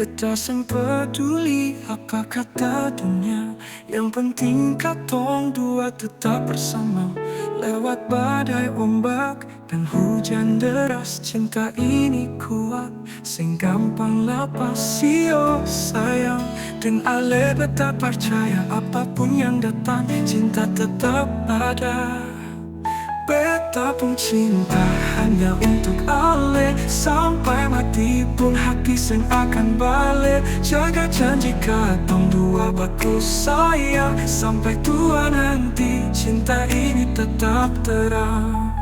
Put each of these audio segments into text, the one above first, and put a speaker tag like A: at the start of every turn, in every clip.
A: Beta seng peduli apa kata dunia, yang penting katong dua tetap bersama. Lewat badai ombak dan hujan deras, cinta ini kuat, sing gampang lepas. Sio sayang, dan ale beta percaya apapun yang datang, cinta tetap ada. Beta pun cinta hanya untuk ale, sampai mati pun hati seng akan balik. Jaga janji katong dua baku sayang, sampai tua nanti cinta ini tetap terang.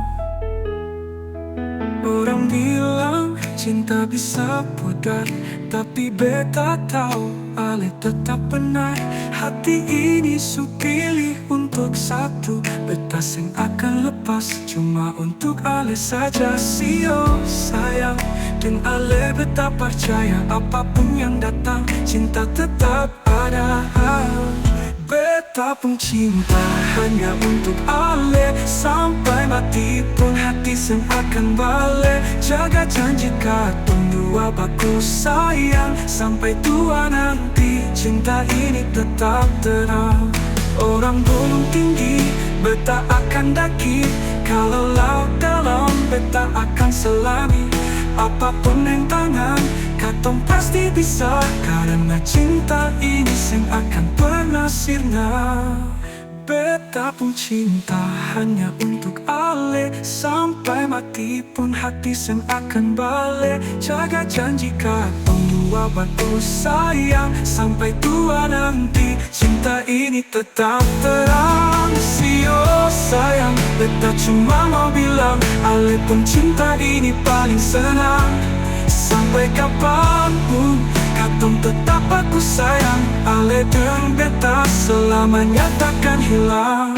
A: Orang bilang cinta bisa pudar, tapi beta tahu ale tetap benar. Hati ini su pilih untuk satu, beta seng akan lepas cuma untuk ale saja. Sio sayang, dan ale beta percaya apapun yang datang, cinta tetap ada. Beta pun cinta hanya untuk ale, sampai mati pun hati seng akan balik. Jaga janji katong dua baku sayang, sampai tua nanti cinta ini tetap terang. Orang gunung tinggi, beta akan daki. Kalau laut dalam, beta akan selami. Apapun yang tangan, katong pasti bisa, karena cinta ini seng akan pernah sirna. Beta pun cinta hanya untuk ale, sampai mati pun hati seng akan balik. Jaga janji katong dua batu sayang, sampai tua nanti cinta ini tetap terang. Sio sayang, beta cuma mau bilang ale pun cinta ini paling senang. Sampai kapanpun katong tetap aku sayang, ale dan beta selamanya takkan hilang.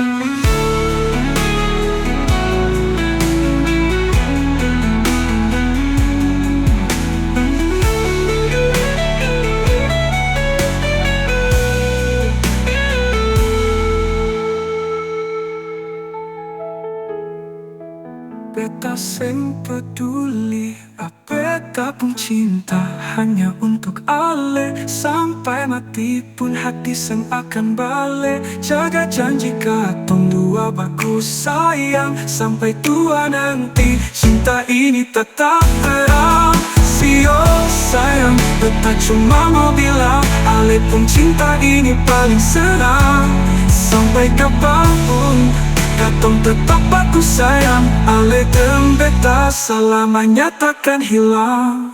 A: Beta seng peduli, beta pun cinta hanya untuk ale, sampai mati pun hati seng akan balik. Jaga janji katong dua baku sayang, sampai tua nanti cinta ini tetap terang. Sio sayang, beta cuma mau bilang ale pun cinta ini paling senang. Sampai kapanpun katong tetap aku sayang, ale dan beta selamanya takkan hilang.